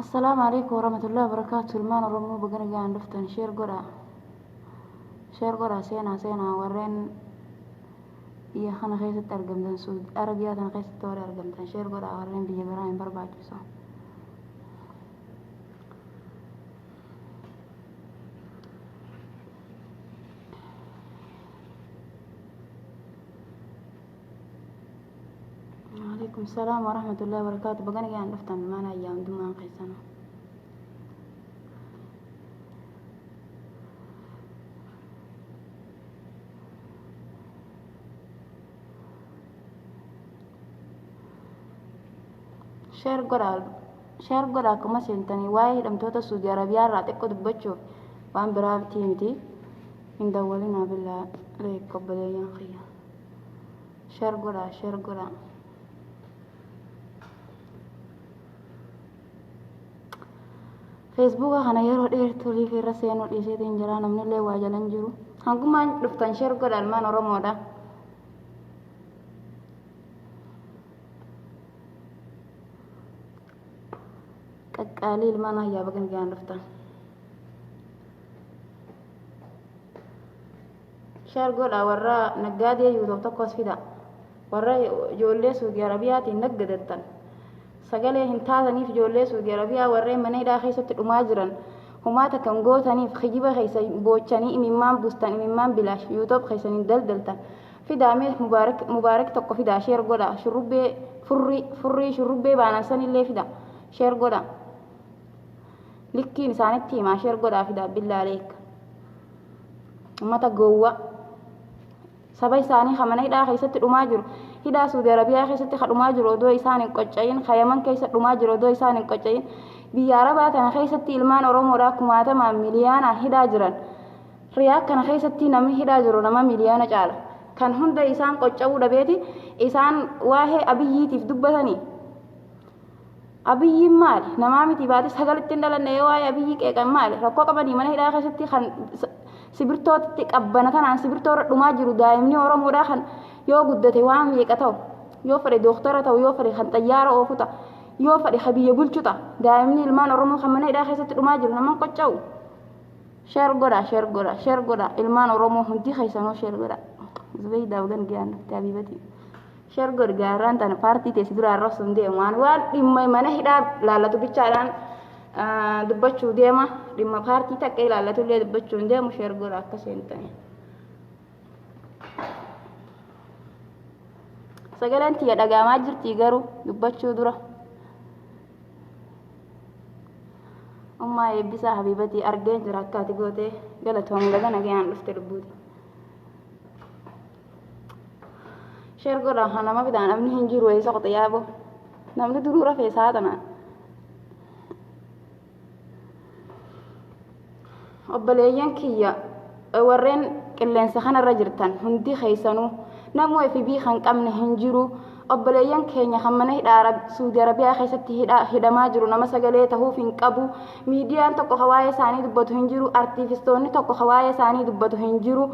السلام عليكم ورحمة الله وبركاته. المان الرمو بقنا جان دفتن شير قرا سينا ورين يا خنا خيسة أرقم دن سود عربيات أنا خيسة توري أرقم دن شير قرا ورين بيجي براين بربع جوسا. عليكم السلام ورحمة الله وبركاته. بقنا جان دفتن ما أنا أيام دمان قيسنا. شير قرا كما سنتني واحد أم توتا سودي عربية راتك قد بتشوف وان براب تيمتي من دولنا بالله ليك قبلي خيا شير قرا فيسبوك أنا يرو دير تولي في رسين وديسيتين جرانا من اللي واجلن جرو هنكما دفتن شير قرا المان ورمودا قليل ما نهيا بقن جان رفتا شار قول ورا نقادي يوتوب تقوس فدا ورا جولي سوقي عربيات نقدتن سقالي هنتاثني في جولي سوقي عربيا ورا مني دا خيسة الأماجرن هما تكنغوتني في خجيبة خيسة بوچاني إمام بستان إمام بلاش يوتوب خيسة دلدلتن في دامي مبارك تقو فدا شير قولا شربي فري شربي بانا سن اللي فدا شير قولا لكي نسانتي ما شير قولا فدا بالله عليك متى قوة سباي ساني خمني دا خيسة الأماجر هدا سودي عربيا خيسة الأماجر ودو إسان قوچين خيامن كيسة الأماجر ودو إسان قوچين بياربات أنا خيسة إلمان ورم وراكماتا ما مليانا هدا جران رياك كان خيسة نمي هدا جرو نما مليانا جال كان هندا إسان قوچاو دبيتي إسان واهي أبييتي في دبتني أبي مال نمامي تبادي سجل التندل النيوة أبي كأن مال ركوك بدي من هيدا خشتي خن سبرتوت تك أبنا كان عن سبرتور رماجر دائمني ورم وراخن يو جدتي وعم يكتاو يو فري دكتورة أو يو فري خن طيارة أو فتا يو فري خبي يقول شتا دائمني المان ورم خمن هيدا خشتي رماجر نمان قتشاو شير غورا المان ورم هندي خيسانو شير غورا زبي داودن جان تابيبتي شير غور جاران تنا بارتي تسدور الرسم دي وان ديما من هدا لالاتو بيچاران دبچو ديما ديما بارتي تكاي لالاتو لي دبچو ديما شير غور اكسنتني سغلانتي يا دغاما جرتي غارو دبچو درا أمّا يبسا حبيبتي أرجع جراكاتي قوتي قالت هم لقنا جيان لفتربودي شير قرا هنا ما بدنا أمني هنجر ويسا قطيابه نمد درورة في ساعتنا أبليين كيا ورين كلن سخن الرجرتان هندي خيسانو نمو في بي خنق أمن هنجرو أبليين كينيا خمنه العرب سعودي عربية خيستي هدا ماجرو نما سجلته في نقبو ميديان تكو خوايا ساني دبتو هنجرو أرتيفيستوني تكو خوايا ساني دبتو هنجرو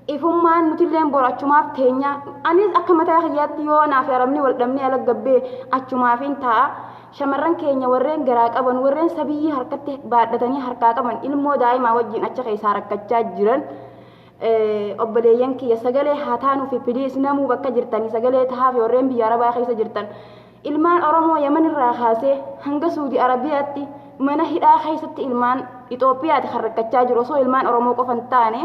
إفهمان نتيلين بور أشوماف تينيا أنيز أكمتها خياتي يو نافيرمني والدمني على الجبة أشومافين تا شمرن كينيا ورين جراك أبن ورين سبيه حركته بعد تاني حركات أبن إلمو دايما وجين أشخاص يسارك كتجرن أبليين كي سجله هاتانو في بديس نمو بكجرتني سجله تهافي ورين بياربا خيس جرتن إلمان أرمو يمن الراخاسة هنگا سعودي عربياتي من هيدا خيستي إلمان إثيوبيا تخرج كتجر وصو إلمان أرمو كفنتاني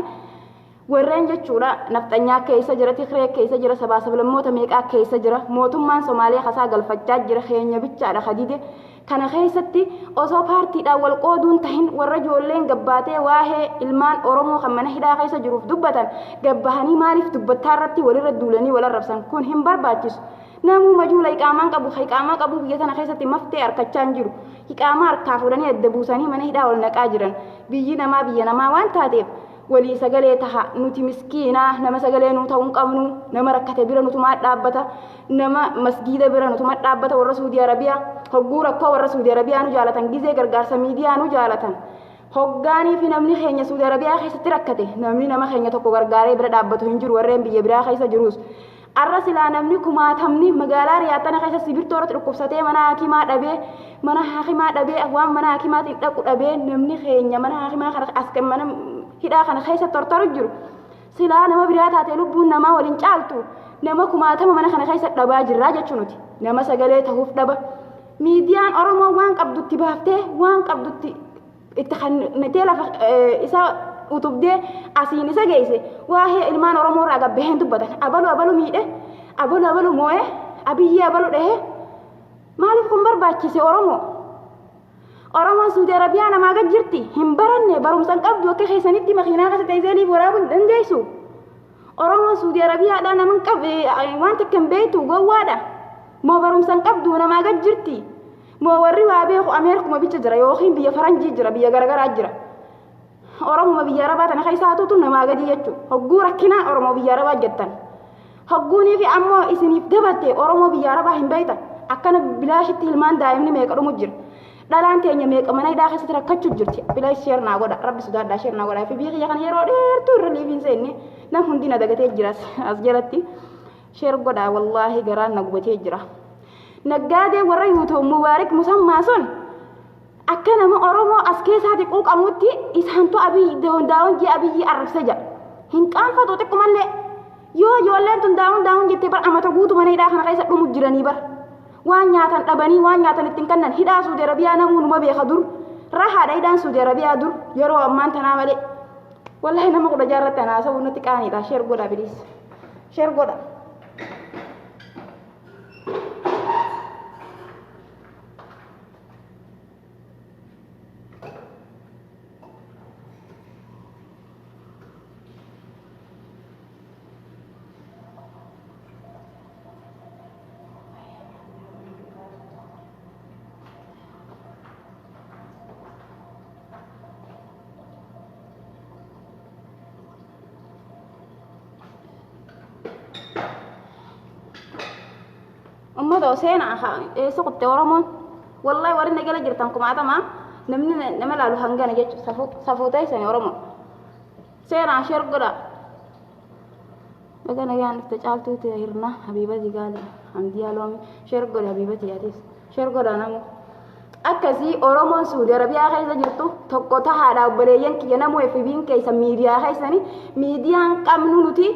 ورين جتشورا نفتنيا كيسا جرا تخري كيسا جرا سبا سبلا موتا ميقا كيسا جرا موتم مان سوماليا خسا قلفتجاج جرا خينيا بيتشارا خديدة كان خيستي أصو بارتي دا والقودون تهين والرجولين قباتي واهي إلمان أورمو خمنا هدا خيسا جروف دبتان قبهاني مالف دبتارتي ولي ردولاني ولا ربسان كون هم برباتيس نامو مجولا إقامان قبو بيتنا خيستي مفتي أركتشان جرو إقاما أركافوراني الدبوساني من هدا والنكاجران بينا ما وان تاتيف ولي سجلة تها نوتي مسكينة نما سجلة نوتا ونقمنو نما ركعت بيرا نوتو ما دابتا نما مسجد بيرا نوتو ما دابتا والرسول عربية هجورا كوا والرسول عربية أنو جالتان جيزة غرغار سميديا أنو جالتان هجاني في نمني خينيا سعودي عربية خيس تركته نمني نما خينيا تكو غرغاري بيرا دابتو هنجر ورين بيا بيرا خيس جروس arras ila namni kumaatamni magaalaa riyaatana keessa sibirtoorratti dhukkubsatee mana hakimaa dhabee waan mana hakimaatiin dhaqu dhabee namni keenya mana hakimaa kana as mana hidhaa kana keessa tortoru jiru silaa nama biraa taatee lubbuun namaa waliin caaltu nama kumaatama mana kana keessa dhabaa jirraa jechuu nuti nama sagalee ta'uuf dhaba miidiyaan Oromoo waan qabdutti baaftee waan qabdutti itti kannatee lafa isa utubdee asiin isa geesse waa'ee ilmaan Oromoo irraa gabbeen dubbatan abalu miidhe abalu moo'ee abiyyi abalu dhahee maaliif kun barbaachise Oromoon Suudi Arabiyaa namaa gad jirti hin baranne barumsa qabdu akka keessanitti makiinaa keessatti teessee waraabuu dandeessu Oromoon Suudi Arabiyaadhaa naman qabe waan takka hin beektu gowwaadha moo barumsa qabdu namaa gad jirti moo warri waa beeku Ameerikuma bicha jira yookiin biyya faranjii jira biyya garagaraa jira Oromoo biyya Arabaa tana keessaatu namaa gadi jechuudha hogguu rakkinaa Oromoo biyya Arabaa jettan hogguunii fi ammoo isiniif dabatte Oromoo biyya Arabaa hin beektan akkana bilaashitti ilmaan daa'imni meeqa dhumu jira dhalaan teenya meeqa mana hidhaa keessatti rakkachuu jirti bilaash sheer naa godha rabbi sodaadhaa sheer naa godha fi biyya kana yeroo dheertuu irra liifiin seenne nam hundi na dagatee jira as jalatti sheer godha wallaahi garaan na gubatee jira naggaadee warra yuutuub mubaarik musammaa sun akka nama Oromoo as keessaati quuqamutti isaantu abiyyi daawun jee abiyyi arrabsa jira hin qaanfatu xiqqoomallee yoo ijoolleen tun daawun jettee bar amata guutuu mana hidhaa kana keessa dhumu jiranii bar waan nyaatan dhabanii waan nyaatan ittiin kannan hidhaa Suudi Arabiyaa namuu numa beeka dur rahaadha hidhaan Suudi Arabiyaa dur yeroo ammaan tanaa malee wallahi nama kudha jaarratti anaa sabuu nutti qaaniidha sheer godha biliis sheer godha ummado seena soqotte Oromoon wallahi warri nagala jirtan kumaatama namni nama laalu hangana jechu safuutay sani Oromoo seena sheer godha baga nagaan ifta caaltuuti hirna habibati gaali hamdiyaa loomi sheer godha habibati yaatis sheer godha namu akkasii Oromoon Suudi Arabiyaa keessa jirtu tokko tahaadha obboleeyyan kiyya namu FB'n keessa miidiyaa keessani miidiyaan qabnu nuti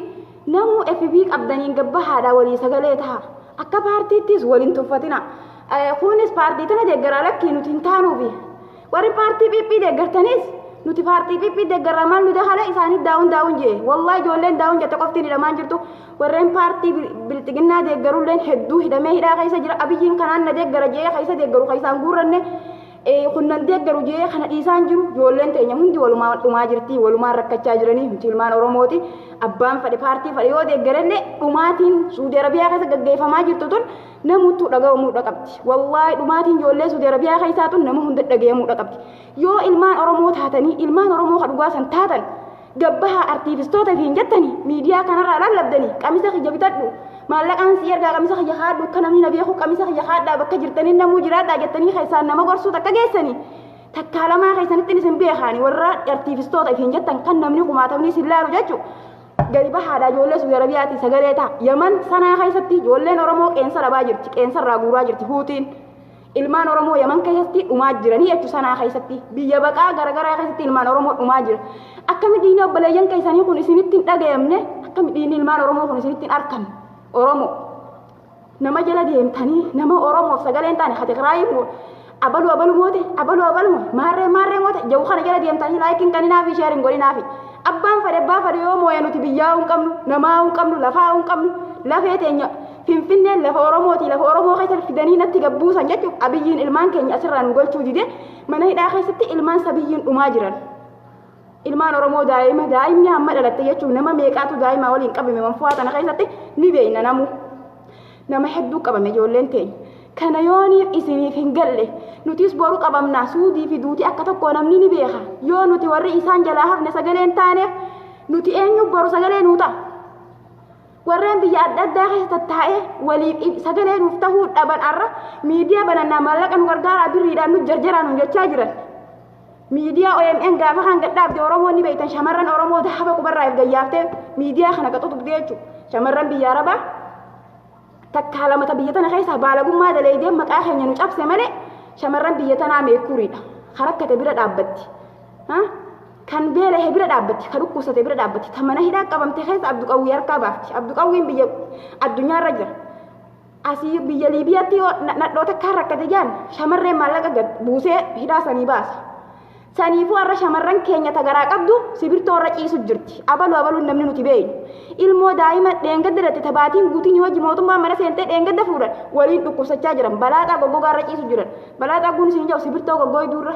namu FB qabdaniin gabbahaadha walii sagalee taha akka paartiittis waliin tuffatina kunis paartii tana deeggaraa lakkii nuti hin taanuufi warri paartii PP deeggartanis nuti paartii PP deeggarraa maal nuti haala isaanii daawun jee wallahi ijoolleen daawun jette qoftiin hidhamaan jirtu warreen paartii bilxiginnaa deeggarulleen hedduu hidhamee hidhaa keessa jira abiyyiin kanaan na deeggara jee keessa deeggaru keessaan guurranne kunnan deeggaru jee kana dhiisaan jiru ijoolleen teenya hundi walumaan dhumaa jirti walumaan rakkachaa jiranii nuti ilmaan Oromooti abbaan fadhi paartii fadhi yoo deeggarelle dhumaatiin Suudi Arabiyaa keessa gaggeeffamaa jirtu tun namuttu dhaga'amuudha qabdi wallahi dhumaatiin ijoollee Suudi Arabiyaa keessaa tun nama hunda dhaga'amuudha qabdi yoo ilmaan Oromoo taatanii ilmaan Oromoo ka dhugaa san taatan gabbaha artiifistoota fi hin jettanii miidiyaa kanarraa lallabdanii qamisa kiyya bitadhu maallaqaan si ergaa qamisa kiyya haadhu akka namni na beeku qamisa kiyya haadhaa bakka jirtanii namuu jiraadhaa jettanii keessaan nama gorsuu takka geessanii takkaa lamaa keessanitti isin beekaani warra artiifistoota fi hin jettan kan namni kumaatamni isin laalu jechuu gadi bahaadha ijoollee Suudi Arabiyaati sagalee ta'a Yaman sanaa keessatti ijoolleen Oromoo qeensa dhabaa jirti qeensa irraa guuraa jirti huutiin ilmaan Oromoo Yaman keessatti dhumaa jiranii jechuu sanaa keessatti biyya baqaa garagaraa keessatti ilmaan Oromoo dhumaa jira akkamitti obboleeyyan keessanii kun isinitti hin dhagayamne akkamitti ilmaan Oromoo kun isinitti hin arkan Oromoo nama jala deemtanii nama Oromoof sagalee hin taane hatikiraayi abalu moote maarree moote jawu kana jala deemtanii laayikiin kaninaafi sheerin godhinaafi abbaan fadhe yoo moo'ee nuti biyyaa hin qabnu namaa hin qabnu lafaa hin qabnu lafee teenya Finfinneen lafa Oromooti lafa Oromoo keessatti fidanii natti gabbuusan jechuun abiyyiin ilmaan keenya asirraa nu golchuu dide mana hidhaa keessatti ilmaan sabiyyiin dhumaa jiran ilmaan Oromoo daa'imni hamma dhalatte jechuun nama meeqaatu daa'ima waliin qabame manfu'aa tana keessatti ni beeyna nama hedduu qabame ijoolleen teenya kana yooniif isiniif hin galle nutis boru qabamna Suudii fi duuti akka tokko namni ni beeka yoo nuti warri isaan jalaa hafne sagaleen taaneef nuti eenyu boru sagalee nuu ta'a warreen biyya adda addaa keessa tattaa'ee waliif sagalee nuuf tahuu dhaban arra miidiyaa banannaa maallaqa nu gargaaraa birriidhaan nu jarjaraan nu jechaa jiran miidiyaa OMN gaafa kan gadhaabde Oromoo ni beektan shamarran Oromoo dhahaba qubarraa if gayyaaftee miidiyaa kana qaxutu jechuudha shamarran biyya Arabaa takka lama tabiyyatana keessa baalagummaa daleedee maqaa keenya nu cabse malee shamarran biyyatanaa meekuriidha harakkate bira dhaabbatti kan beela bira dhaabbatti kan dhukkubsate bira dhaabbatti tamana hidhaa qabamte keessa Abduu Qawwii harkaa baafti Abduu Qawwiin biyya addunyaarra jira asii biyya Liibiyaatti nadhoota kan rakkate jaan shamarreen maallaqa gad buusee hidhaa sanii baasa saniifuu har'a shamarran keenya tagaraa qabdu sibirtoo irra ciisu jirti abalu namni nuti beeynu ilmoo daa'ima dheengadda irratti tabaatiin guutiin wajji mootummaa mana seentee dheengadda fuudhan waliin dhukkubsachaa jiran balaaxaa goggogaa irra ciisu jiran balaaxaa guun isin jedhu sibirtoo goggooy duurra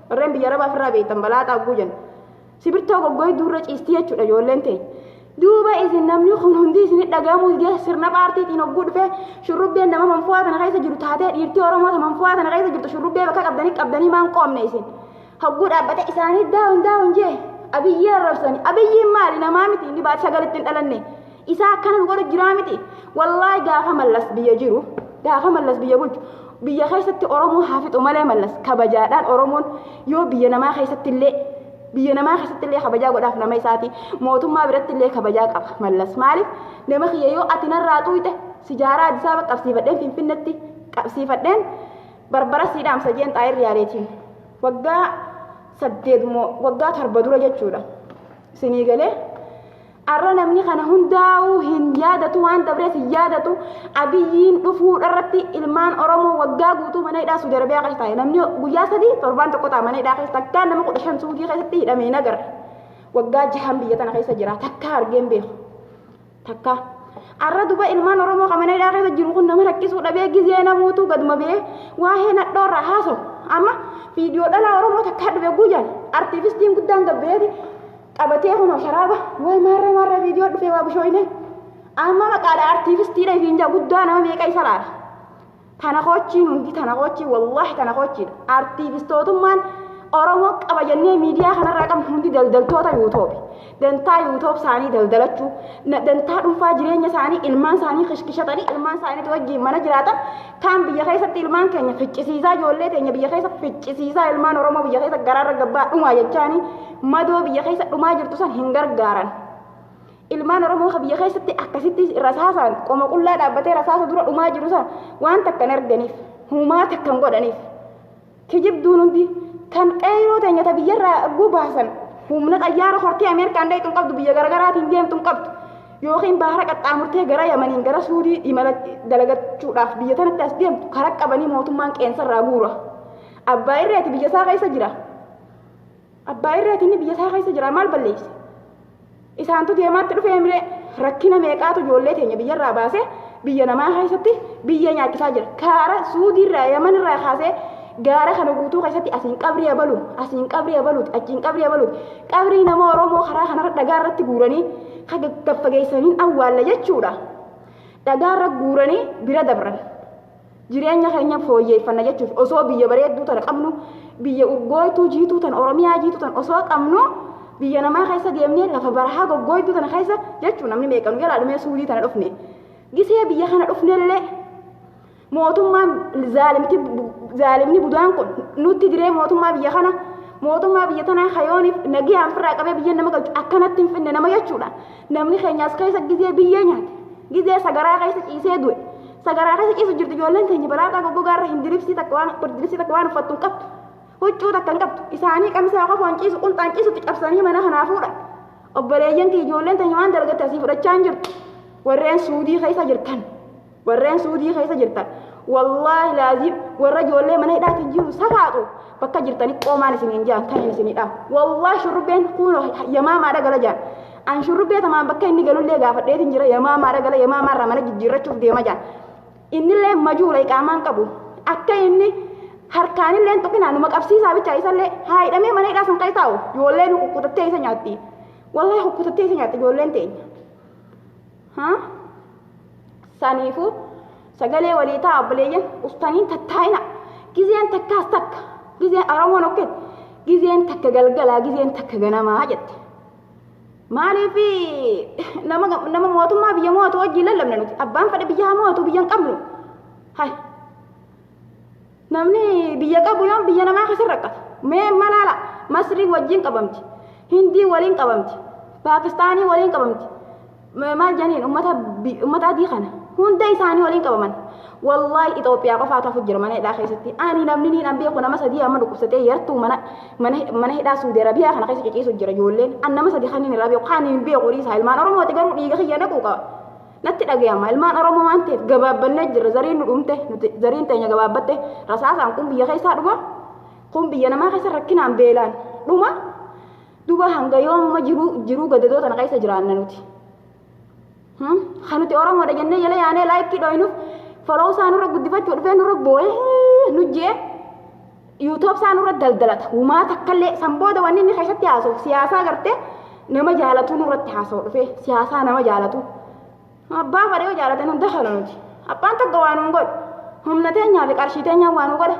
warreen biyya arabaa ofirraa beektan balaaxaa guu jenna sibirtoo goggooy duurra ciisti jechuudha ijoolleen teenya duuba isin namni kun hundi isin dhagahamuu didee sirna paartiitiin hogguu dhufee shurrubbeen nama manfuwaa tana keessa jiru taatee dhiirtii oromoo ta manfuwaa tana keessa jirtu shurrubbee bakka qabdanii maan qoomne isin hogguu dhaabbate isaanii daawun jee abiyyi arrabsanii abiyyiin maali namaa miti inni baati sagalitti hin dhalanne isaa akkana nu godhu jiraa miti wallaahi gaafa mallas biyya jiru gaafa mallas biyya bulchu biyya keessatti oromoo haafixu malee mallas kabajaadhaan oromoon yoo biyya namaa keessatti illee kabajaa godhaaf nama isaati mootummaa biratti illee kabajaa qaba mallas maaliif nama kiyya yoo ati narraa xuuyte sijaaraa Addis Ababa qabsiifadheen Finfinneetti qabsiifadheen barbara siidhaamsa jeen xaayirri yaaleetiin waggaa 8 waggaa 7 dura jechuudha isinii galee arra namni kana hundaa'uu hin yaadatu waan dabrees hin yaadatu abiyyiin dhufuu irratti ilmaan oromoo waggaa guutuu mana hidhaa Suudi Arabiyaa keessa taa'e namni guyyaa 3 torbaan tokko ta'a mana hidhaa keessa takkaa nama 15 Suudii keessatti hidhamee nagarre waggaa 6 biyya tana keessa jira takkaa argeen beeku takkaa arra duba ilmaan oromoo kan mana hidhaa keessa jiru kun nama rakkisuu dhabee gizee namuutu gaduma bee waa'ee nadhoorraa haasawu amma viidiyoo dhalaa oromoo takkaa dhufe guyyaan artiifistiin guddaan gabbeeti qabatee kun sharaaba way marre viidiyoo dhufe waa bishooyne amma maqaadha artiifistiidha fiinja guddaa nama meeqa isa laala tana kochiin hundi tana kochii wallahi tana kochiidha artiifistootummaan oromoo qaba jennee miidiyaa kanarraa qabnu hundi daldaltoota yuutoobi dantaa yuutoob isaanii daldalachuu dantaa dhuunfaa jireenya isaanii ilmaan isaanii kishkishatanii ilmaan isaanii wajjiin mana jiraatan kaan biyya keessatti ilmaan keenya ficcisiisaa ijoollee teenya biyya keessa ficcisiisaa ilmaan oromoo biyya keessa garaarra gabbaa dhumaa jechaanii madoo biyya keessa dhumaa jirtu san hin gargaaran ilmaan oromoo biyya keessatti akkasitti rasaasaan qoma qullaa dhaabbatee rasaasa dura dhumaa jiru san waan takkan arganiif humaa takkan godhaniif kijibduun hundi kan qeyroo teenya ta biyyarraa gubaasan humna xayyaara hortii Ameerikaan dheeytuun qabdu biyya garaagaraatiin deemtuun qabdu yookiin bahara qaxxaamurtee gara Yamaniin gara Suudii imala dalagachuudhaaf biyya tanatti as deemtu karaa qabanii mootummaan qeensarraa guura abbaa irreeti biyya isaa keessa jira abbaa irreeti inni biyya isaa keessa jira maal balleesse isaantu deemaatti dhufee miree rakkina meeqaatu ijoollee teenya biyyarraa baasee biyya namaa keessatti biyya nyaachisaa jira kaara Suudiirraa Yamanirraa kaasee gaara kana guutuu keessatti asiin qabrii abaluut achiin qabrii abaluut qabrii nama oromoo karaa kanarra dhagaarratti guuranii gaffageessanii awwaalla jechuudha dhagaarra guuranii bira dabran jireenya keenya fooyyeeffanna jechuuf osoo biyya bareedduu tana qabnu biyya urgooytuu jiituu tan oromiyaa jiituu tan osoo qabnu biyya namaa keessa deemnee lafa barahaa goggooytuu tana keessa jechuun namni meeqanu jalaa dhumee Suudii tana dhufne gisee biyya kana dhufnellee mootummaan zaalimni budaan kun nutti diree mootummaa biyya kana mootummaa biyya tanaa hayooniif nagiyaan firraa qabee biyya nama galchu akkanatti hin finne nama jechuudha namni keenyaas keessa gizee biyya nyaate gizee sagaraa keessa ciisee du'e sagaraa keessa ciisu jirtu ijoolleen teenya balaaxaa goggogaarra hin diribsii takka waan uffattu hin qabdu huccuu takka hin qabdu isaanii qamisaa qofa hin ciisu qunxaan ciisutti cabsanii mana kanaa fuudhan obboleeyyan kee ijoolleen teenya waan dalagatte asii fudhachaa hin jirtu warreen Suudii keessa jirtan wallahi laazim warra ijoollee mana hidhaatti jiru safaatu bakka jirtanii qoomaan isiniin jaan kan isinidha wallahi shurrubbeen kun yamaamaa dhagala jaan an shurrubbee tamaan bakka inni galullee gaafadheetiin jira yamaamaa dhagala yamaamaarraa mana jijjiirrachuuf deema jaan innillee majuula iqaamaan qabu akka inni harkaanillee tokkinaan numa qabsiisaa bichaa isallee haa hidhamee mana hidhaa san taa'u ijoolleen kukkutattee isa nyaatti wallahi kukkutattee isa nyaatti ijoolleen teenya saniifuu sagalee walii ta'a obboleeyyan ustaaniin tattaa'ina gizeen takkaas takka gizeen oromoon okket gizeen takka galgalaa gizeen takka ganamaa jette maaliif nama mootummaa biyya mootu wajjin lallabna nuti abbaan fedhe biyya mootu biyya hin qabnu hay namni biyya qabu yoon biyya namaa keessa rakkata mee malaala Masrii wajjin qabamti Hindii waliin qabamti Paakistaanii waliin qabamti maal janiin ummata adii kana هندي ثاني ولين كمان والله إثيوبيا قفاتها في الجرمانية إلى خيستي أنا نمنين أم بيكون أما سدي أما لقبستي يرتو من هدا سعودي عربية خنا خيس كيس الجرجولين أنا ما سدي خانين الربيع وخانين بيقولي سهل ما أروم وتجرو ديجا خيانة كوكا نتي أجيام المان أروم ما أنت جواب بنجر زرين نقومته زرين تاني جواب بته رساس عنكم بيا خيس هذا قوم بيا نما خيس ركين عم بيلان دوما هنگا يوم ما جرو قددو تنا خيس جراننا نوتي خانوتي أروم وده جنة يلا يعني لايك كده إنه فلو سانو رك قدفت ورفين رك بوي نجى يوتيوب سانو رك دلدلت وما تكلم سنبودا ونيني خشت ياسو سياسة قرته نما جالتو نورت ياسو رفي سياسة نما جالتو أبا فريو جالته ندخلوا نجى أبا أنت قوانون قد هم نتيجة في كارشيتين يوانو قد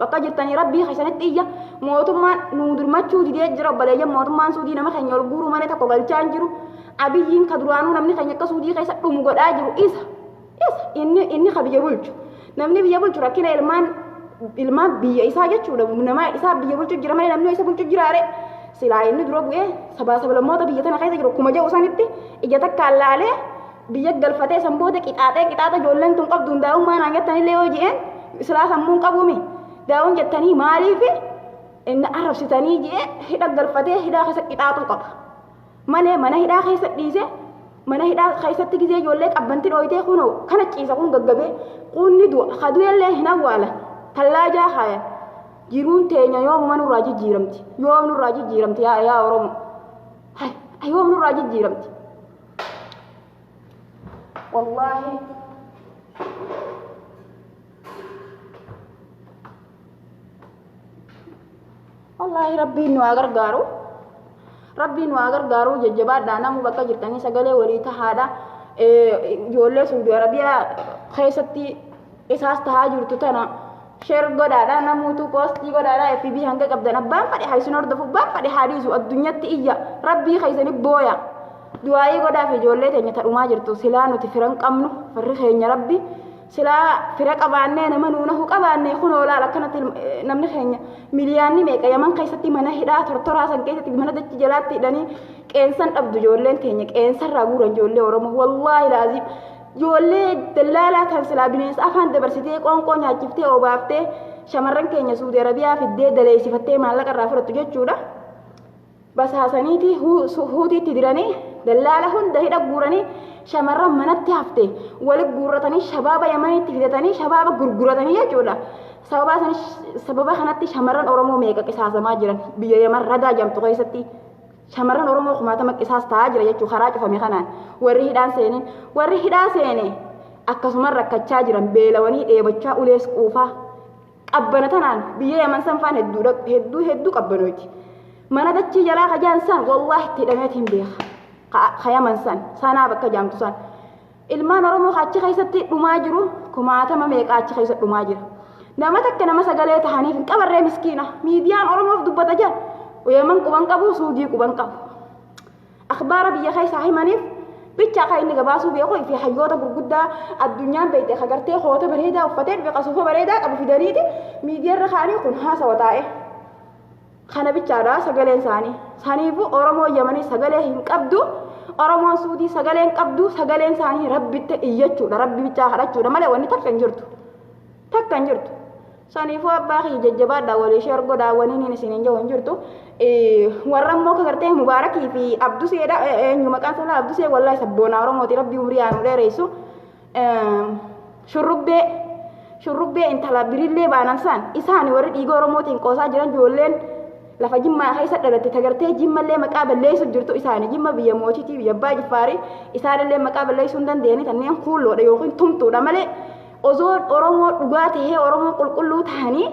بقى جتني ربي خشنت إيجا موتوما نودر ما تشودي دي جرب بلاجا موتوما سودي نما خنيول غورو ما نتا قبل تانجرو أبيين كدروانو نمني خنيك كسودي خيس أمو قد أجرو إيسا inni khabiyya bulchu namni biyya bulchu rakkina ilmaan biyya isaa jechuudha nama isaa biyya bulchu jira malee namni isa bulchu jiraare silaa inni dura bu'ee sablammoota biyya tana keessa jiru kuma jedhu sanitti ija takka allaalee biyya galfatee san booda qixaaxa ijoolleen tun qabdu daa'ummaan hangattanillee yoo ji'een silaa sammuun qabuumi daa'uun jettanii maaliifi inni arrabsitanii ji'ee hidha galfatee hidhaa keessa qixaaxuu qaba malee mana hidhaa keessa dhiise mana hidhaa keessatti gisee ijoollee qabbanti dhooyitee kunoo kana ciisa kun gaggabee qunni du'a kaduu illee hin awwaala tallaajaa haaya jiruun teenya yoomuma nurraa jijjiiramti yoom nurraa jijjiiramti yaa oromo yoom nurraa jijjiiramti wallaahi rabbiin nu gargaaru rabbiin waa gargaaru jajjabaadhaa namu bakka jirtanii sagalee walii tahaadha ijoollee Saudi Arabiyaa keessatti isaas tahaa jirtu tana sheer godhaadha namuutu poostii godhaadha FB hanga qabdan abbaan fadhi haisin hordofu abbaan fadhi haadisu addunyatti iyya rabbii keessani booya du'aayii godhaaf ijoollee teenya tadhumaa jirtu silaa nuti firan qabnu firri keenya rabbi silaa fira qabaannee nama nuunahu qabaannee kunoo laala akkanatti namni keenya miliyaanni meeqa yaman keessatti mana hidhaa tortoraa san keessatti mana dachi jalaatti hidhanii qeensan dhabdu ijoolleen teenya qeensarraa guuran ijoollee Oromoo wallaahi laazim ijoollee dallaalaa tan silaa bineensa afaan dabarsitee qoonqoo nyaachiftee obaaftee shamarran keenya Saudi Arabiyaa fiddee daleessifattee maallaqa irraa fudhattu jechuudha basaasaniiti huutiitti diranii dallaala hunda hidha guuranii shamarran manatti hafte walitti guurratanii shabaaba yamanitti fidatanii shabaaba gurguratanii jechuudha sababa kanatti shamarran Oromoo meeqa qisaasamaa jiran biyya Yaman radaa jamtu keessatti shamarran Oromoo kumaatama qisaas ta'aa jira jechuudha karaa cufame kanaan warri hidhaa seene akkasuma rakkachaa jiran beelawanii dheebachaa ulees quufaa qabbana tanaan biyya Yaman sanfaan hedduu qabbanooti mana dachii jalaa kajaan san wallaahi itti hidhameetiin beeka kayaman san sanaa bakka jaamtu san ilmaan Oromoo achi keessatti dhumaa jiru kumaatama meeqa achi keessatti dhumaa jira nama takka nama sagalee tahaniif hin qabarree miskiina miidiyaan Oromoof dubbata jira Yaman quban qabu Suudii quban qabu akhbaara biyya keessaa himaniif bicha akka inni gabaasuu beeku fi hayyoota gurguddaa addunyaan beekte agartee hoota bareedaa uffatee beeqa suufa bareedaa qabu fidaniiti miidiyaarra kaanii kun haasawa taa'e kana bichaadha sagaleen isaanii saniifu Oromoo Yamanii sagalee hin qabdu Oromoon Suudii sagalee hin qabdu sagaleen isaanii rabbitti iyyachuudha rabbi bichaa kadhachuudha malee wanni takka hin jirtu saniifu abbaa kiyya jajjabaadhaa walii sheer godhaa waniin isiniin jiru hin jirtu warra immoo kagartee Mubaarakii fi Abduseedha eenyu maqaan isaa Abdusee wallaahi sabboonaa Oromooti rabbii umrii aanu dheeressu shurrubbee intala birillee baanan isaan warri dhiiga Oromootiin qoosaa jiran ijoolleen lafa jimmaa keessa dhalatte tagartee jimmallee maqaa balleessu jirtu isaanii jimma biyya mootiitii biyya abbaa Jiffaarii isaanillee maqaa balleessuu hin dandeenye tanneen kuulloodha yookiin tumtuudha malee osoo Oromoo dhugaa tahee Oromoo qulqulluu tahanii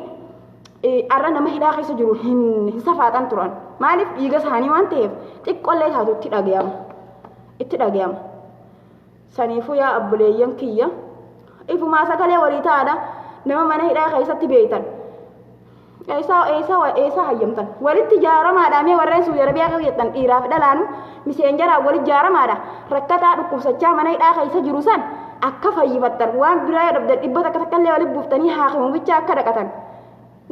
arra nama hidhaa keessa jiru hin safaatan turan maaliif dhiiga isaanii waan ta'eef xiqqollee isaatu itti dhagayama saniifuu yaa abboleeyyan kiyya ifumaa sagalee walii ta'aadha nama mana hidhaa keessatti beeytan eessa hayyamtan walitti jaaramaadha mee warreen Saudi Arabiyaa keessatti dhiiraaf dhalaanu miseenjaraa walitti jaaramaadha rakkataa dhukkubsachaa mana hidhaa keessa jiru san akka fayyifattan waan biraa dhabdan dhibba takka-takkallee walitti buuftanii haakimu bicha akka dhaqatan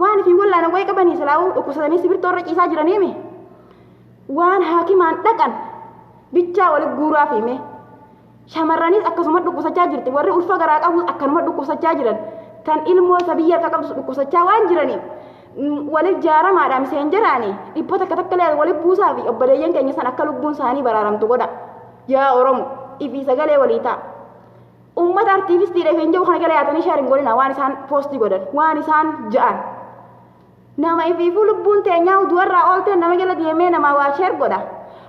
waan fi wallaan way qabanii salaa'uu dhukkubsatanii sibirtoorra ciisaa jiraniimi waan haakimaan dhaqan bichaa walitti guuraaf hime shamarranis akkasuma dhukkubsachaa jirti warri ulfa garaa qabu akkanuma dhukkubsachaa jiran tan ilmoo sabiyyaa akka qabdu dhukkubsachaa waan jiraniif waliif jaaramaadhaan miseen jiraani dhibbota akka takka lee waliif buusaa fi obboleeyyan keenya san akka lubbuun isaanii baraaramtu godha yaa oromo ifi sagalee walii ta'a ummata artiivistii dheefeen jiru kana galee yaatanii shaarin godhina waan isaan poostii godhan waan isaan ja'an nama ifiifuu lubbuun teenyaa duwarraa oolte nama jala deemee nama waa sheer godha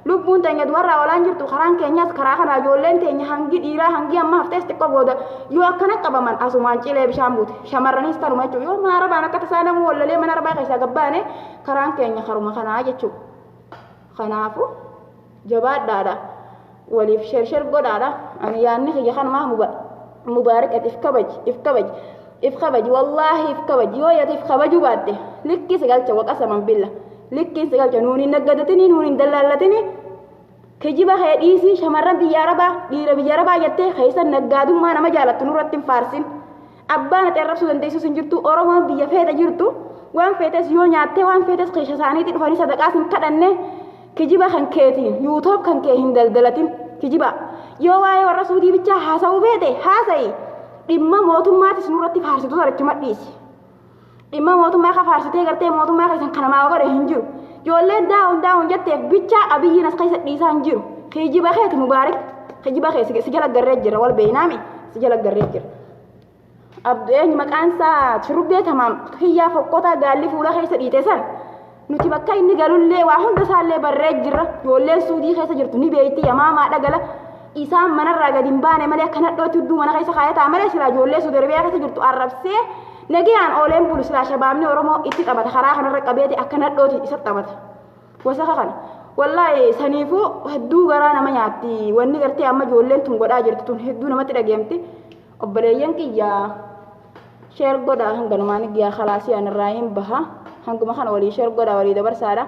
lubbuun teenya duwarraa oolaan jirtu karaan keenyas karaa kana ijoolleen teenya hangi dhiiraa hangi amma haftees xiqqoo booda yoo akkana qabaman asumaan cilee bishaan buute shamarranis tanuma jechuudha yoo mana arbaan akka tasaa namuu wallalee mana arbaa keessaa gabbaane karaan keenya karuma kanaa jechuudha kanaafu jabaadhaadha waliif sheer godhaadha ani yaanni kiyya kanumaa mubaarikat if kabaj wallaahi if kabaj yoo yati if kabajuu baadde likki sigalcha waqasaman billa likkiin sigalcha nuuniin naggadatini nuuniin dallaallatini kijiba kee dhiisii shamarran biyya arabaa dhiira biyya arabaa jettee keessa naggaadummaa nama jaalattu nurratti hin faarsin abbaan ati arrabsuu dandeessus hin jirtu oromoon biyya feeta jirtu waan feetes yoo nyaattee waan feetes keessa isaaniitti dhufanii sadaqaas hin kadhanne kijiba kan keetiin yuutoob kan kee hin daldalatin kijiba yoo waa'ee warra suudii bichaa haasa'uu feete haasa'i dhimma mootummaatis nurratti faarsitu sarachuma dhiisi dhimma mootummaa ka faarsitee gartee mootummaa keessan kanamaa godhe hin jiru ijoolleen daa'uun jetteef bichaa abiyyiin as keessa dhiisaa hin jiru kijiba keeti mubaarik kijiba kee si jala garree jira wal beeynaami si jala garree jira abdeen maqaan isaa shurrubbee tamaam hiyyaa foqqotaa gaalli fuula keessa dhiite san nuti bakka inni galullee waa hunda isaallee barree jirra ijoolleen suudii keessa jirtu ni beeyti yamaamaa dhagala isaan manarraa gadi hin baane malee akka nadhootti hudduu mana keessa kaayataa malee silaa ijoollee suudii arabiyaa keessa jirtu arrabsee nagayaan ooleen bulu silaa shabaabni oromoo itti taphata karaa kanarra qabeeti akka nadhooti isa taphata wasaka kana wallaahi saniifuu hedduu garaa nama nyaatti wanni gartee amma ijoolleen tun godhaa jirti tun hedduu namatti dhageemti obboleeyyan kiyyaa sheer godhaa hanganumaan giyyaa khalaasii anirraa hin baha hanguma kana walii sheer godhaa walii dabarsaadha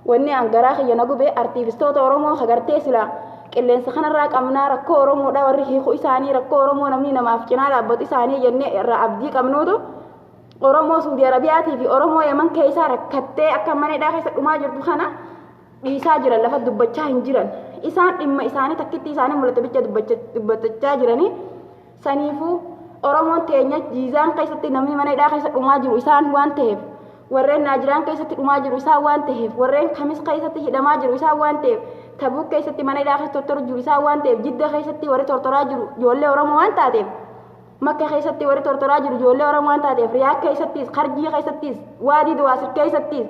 wanni an garaa kiyya nagube artiivistoota oromoo hagartee silaa qilleensa kanarraa qabnaa rakkoo oromoodha warri hiikuu isaanii rakkoo oromoo namni namaaf cinaa dhaabbatu isaanii jennee irraa abdii qabnuutu oromoo suudii arabiyaatii fi oromoo yaman keessaa rakkattee akka maneedhaa keessa dhumaa jirtu kana dhiisaa jiran lafa dubbachaa hin jiran isaan dhimma isaanii takkitti isaanii mul'ata bicha dubbatachaa jiranii saniifuu oromoon teenya jiizaan keessatti namni maneedhaa keessa dhumaa jiru isaan waan ta'eef warreen naajiraan keessatti dhumaa jiru isaan waan ta'eef warreen kamis keessatti hidhamaa jiru isaan waan ta'eef tabuk keessatti maneedhaa keessa tortoru jiru isaan waan ta'eef jidda keessatti warri tortoraa jiru ijoollee oromoo waan taateef makka keessatti warri tortoraa jiru ijoollee oromoo waan taateef riyaak keessattis karjii keessattis waadii duwaasir keessattis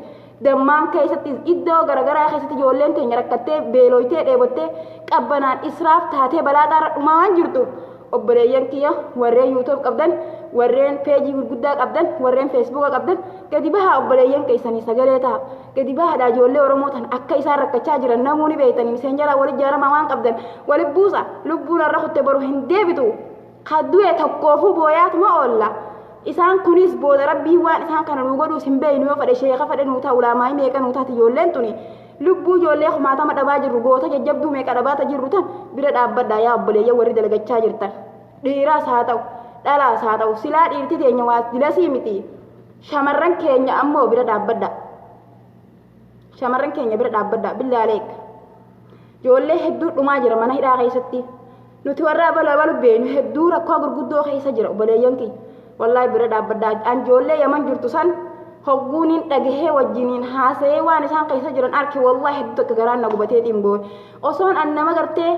dammaam keessattis iddoo garagaraa keessatti ijoolleen teenya rakkattee beelooytee dheebottee qabbanaan israaf taatee balaaxaarra dhumaa waan jirtuuf obboleeyyan kiyya warreen yuutuub qabdan warreen peejii gurguddaa qabdan warreen feesbuuka qabdan gadi bahaa obboleeyyan keessanii sagalee ta'a gadi bahaadha ijoollee oromoo tan akka isaan rakkachaa jiran namoonni beeytanii miseen jalaa walit jaaramaa waan qabdan walit buusa lubbuun irra kutte baru hin deebitu kaddu'e tokkoofuu booyaatuma oolla isaan kunis booda rabbii waan isaan kana nuu godhuus hin beeynu yoo fedhe sheeka fedhe nuu ta'u ulaamaa meeqa nuu taati ijoolleen tuni lubbuu ijoollee kumaatama dhabaa jirru goota jajjabduu meeqa dhabaata jirru tan bira dhaabbadhaa yaa obboleeyyan warri dalagachaa jirtan dhiiraas haa ta'u dhalaas haa ta'u silaa dhiirti teenya waa dilasii miti shamarran keenya ammoo bira dhaabbadha shamarran keenya bira dhaabbadha billaaleek ijoollee hedduu dhumaa jira mana hidhaa keessatti nuti warra balu beenu hedduu rakkoo gurguddoo keessa jira obboleeyyan kiyya wallaahi bira dhaabbadha an ijoollee yaman jirtu san hogguuniin dhagahee wajjiniin haasa'ee waan isaan keessa jiran arke wallaahi hedduu akka garaan na gubateetiin boo'e osoon an nama gartee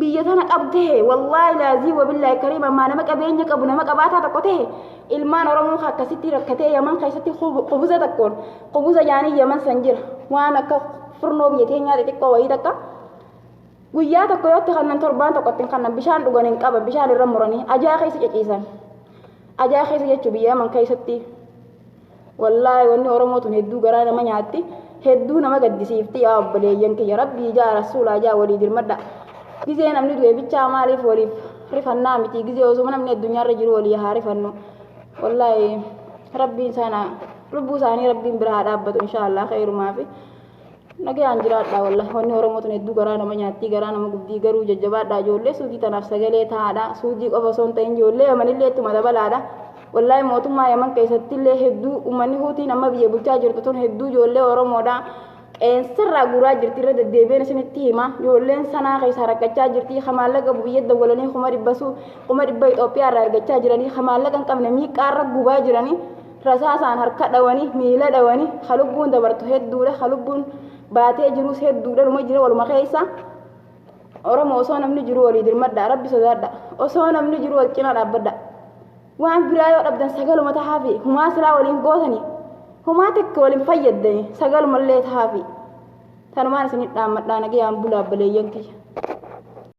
biyya tana qabdee wallaahi laazii wabillaahi kariim ammaa nama qabeenya qabu nama qabaataa tokko ta'e ilmaan oromoo akkasitti rakkatee yaman keessatti qubuza tokkoon qubuza yaanii yaman san jira waan akka furnoo biyya teenyaa xixiqqoo wayii takka guyyaa tokko yoo kannan torbaan tokkotti kannan bishaan dhugan hin qaban bishaan irra muranii ajaa keessa ciciisan ajaa keessa jechuu biyya yaman keessatti wallaahi wanni oromoo tun hedduu garaa nama nyaatti hedduu nama gaddisiifti yaa obboleeyyan kiyya rabbii jaa rasuulaa jaa walii dirmadha gizee namni du'e bichaa maaliif waliif rifannaa miti gizee osoo namni addunyaarra jiru walii haa rifannu wallaahi rabbiin sana lubbuu isaanii rabbiin bira haa dhaabbatu inshaallah khayrumaa nagayaan jiraadha wallaahi wanni oromoo tun hedduu garaa nama nyaatti garaa nama gubdii garuu jajjabaadha ijoollee suudii tanaaf sagalee taa'aadha suudii qofa osoo hin ta'in ijoollee yamanillee ittuma dabalaadha wallaahi mootummaa yaman keessattillee hedduu uummanni huutiin amma biyya bulchaa jirtu tun hedduu ijoollee oromoodha sirraa guuraa jirti irra deddeebiin isinitti hima ijoolleen sanaa keessa rakkachaa jirti hamaallaqa biyya dawwalanii kuma dhibba Itoophiyaa irraa argachaa jiranii hamaallaqa hin qabne miiqaarra gubaa jiranii rasaasaan harka dhawanii miila dhawanii halubbuun dabartu hedduudha halubbuun baatee jirus hedduudha dhuma jira waluma keessa Oromoo osoo namni jiru walii dirmadha rabbi sodaadha osoo namni jiru wal cina dhaabbadha waan biraa yoo dhabdan sagaluma tahaafi humaa silaa waliin gootanii humaa takka waliin fayyadanii sagalumallee tahaafi tanumaan isinit dhaammadhaa nagayaan bulaa baleeyyan kiyya